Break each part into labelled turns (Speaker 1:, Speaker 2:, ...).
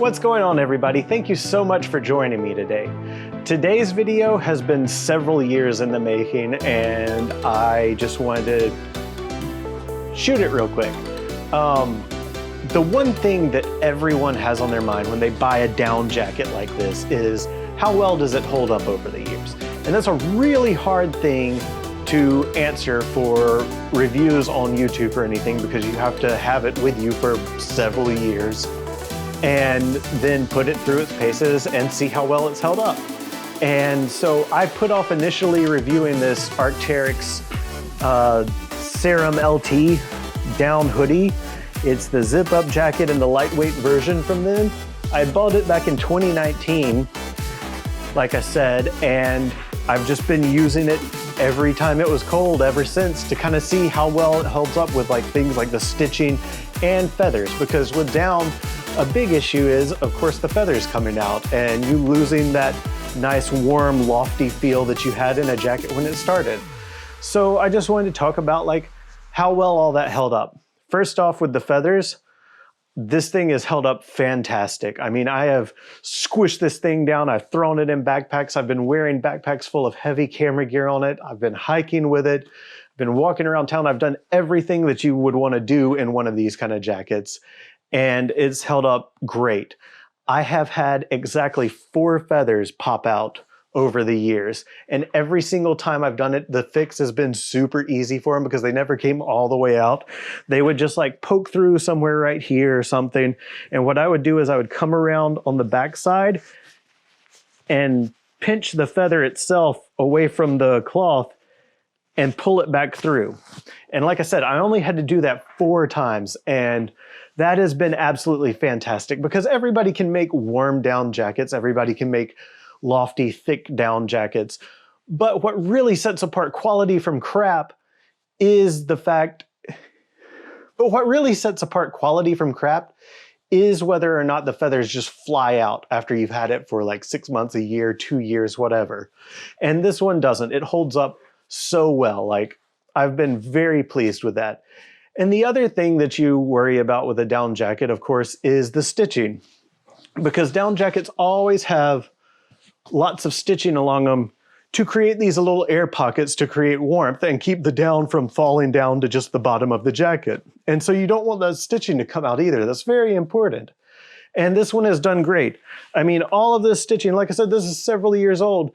Speaker 1: What's going on, everybody? Thank you so much for joining me today. Today's video has been several years in the making, and I just wanted to shoot it real quick. The one thing that everyone has on their mind when they buy a down jacket like this is how well does it hold up over the years? And that's a really hard thing to answer for reviews on YouTube or anything, because you have to have it with you for several years and then put it through its paces and see how well it's held up. And so I put off initially reviewing this Arc'teryx Cerium LT down hoodie. It's the zip-up jacket in the lightweight version from them. I bought it back in 2019, like I said, and I've just been using it every time it was cold ever since to kind of see how well it holds up with like things like the stitching and feathers, because with down, a big issue is, of course, the feathers coming out and you losing that nice, warm, lofty feel that you had in a jacket when it started. So I just wanted to talk about like how well all that held up. First off, with the feathers, this thing has held up fantastic. I mean, I have squished this thing down. I've thrown it in backpacks. I've been wearing backpacks full of heavy camera gear on it. I've been hiking with it. I've been walking around town. I've done everything that you would want to do in one of these kind of jackets, and it's held up great. I have had exactly 4 feathers pop out over the years, and every single time I've done it, the fix has been super easy for them because they never came all the way out. They would just like poke through somewhere right here or something, and what I would do is I would come around on the back side and pinch the feather itself away from the cloth and pull it back through. And like I said, I only had to do that 4 times, and that has been absolutely fantastic because everybody can make warm down jackets. Everybody can make lofty, thick down jackets. But what really sets apart quality from crap is the fact, whether or not the feathers just fly out after you've had it for like 6 months, a year, 2 years, whatever. And this one doesn't. It holds up so well. Like, I've been very pleased with that. And the other thing that you worry about with a down jacket, of course, is the stitching, because down jackets always have lots of stitching along them to create these little air pockets to create warmth and keep the down from falling down to just the bottom of the jacket. And so you don't want that stitching to come out either. That's very important. And this one has done great. I mean, all of this stitching, like I said, this is several years old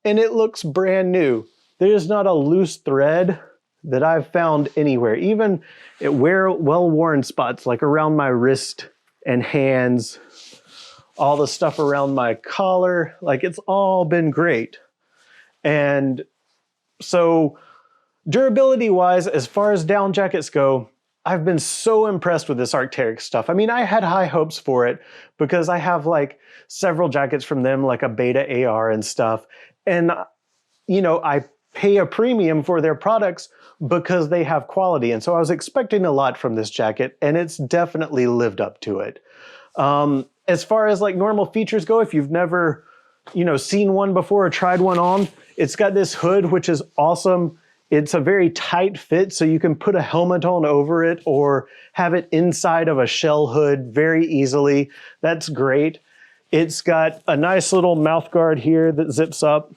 Speaker 1: and it looks brand new. There's not a loose thread that I've found anywhere, even at well-worn spots like around my wrist and hands, all the stuff around my collar, like it's all been great. And so durability-wise, as far as down jackets go, I've been so impressed with this Arc'teryx stuff. I mean, I had high hopes for it because I have like several jackets from them, like a Beta AR and stuff. And, you know, I pay a premium for their products because they have quality. And so I was expecting a lot from this jacket, and it's definitely lived up to it. As far as like normal features go, if you've never, you know, seen one before or tried one on, it's got this hood, which is awesome. It's a very tight fit, so you can put a helmet on over it or have it inside of a shell hood very easily. That's great. It's got a nice little mouth guard here that zips up,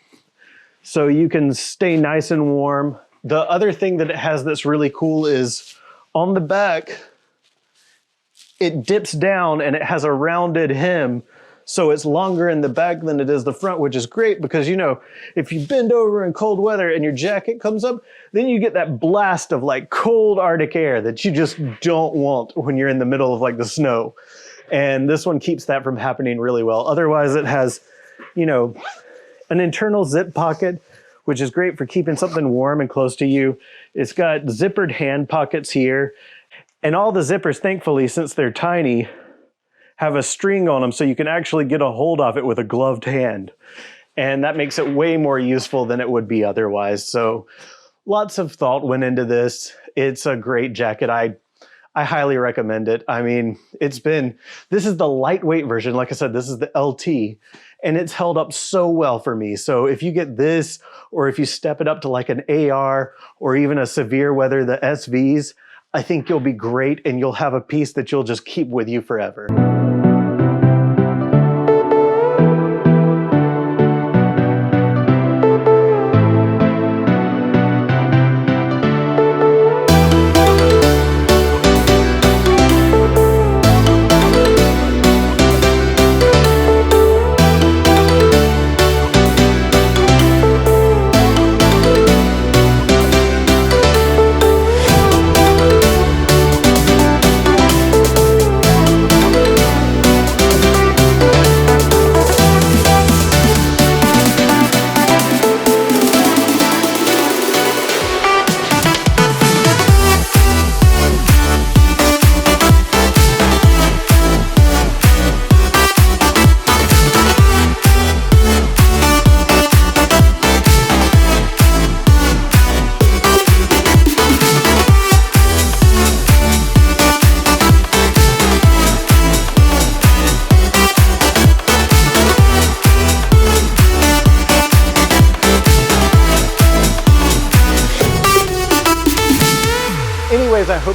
Speaker 1: so you can stay nice and warm. The other thing that it has that's really cool is on the back, it dips down and it has a rounded hem. So it's longer in the back than it is the front, which is great because, you know, if you bend over in cold weather and your jacket comes up, then you get that blast of like cold Arctic air that you just don't want when you're in the middle of like the snow. And this one keeps that from happening really well. Otherwise, it has, you know, an internal zip pocket, which is great for keeping something warm and close to you. It's got zippered hand pockets here. And all the zippers, thankfully, since they're tiny, have a string on them so you can actually get a hold of it with a gloved hand. And that makes it way more useful than it would be otherwise. So lots of thought went into this. It's a great jacket. I highly recommend it. I mean, this is the lightweight version. Like I said, this is the LT, and it's held up so well for me. So if you get this, or if you step it up to like an AR or even a severe weather, the SVs, I think you'll be great and you'll have a piece that you'll just keep with you forever.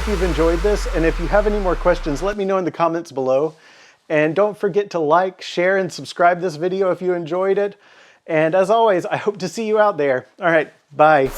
Speaker 1: hope you've enjoyed this, and if you have any more questions, let me know in the comments below. And don't forget to like, share, and subscribe this video if you enjoyed it. And as always, I hope to see you out there. All right, bye.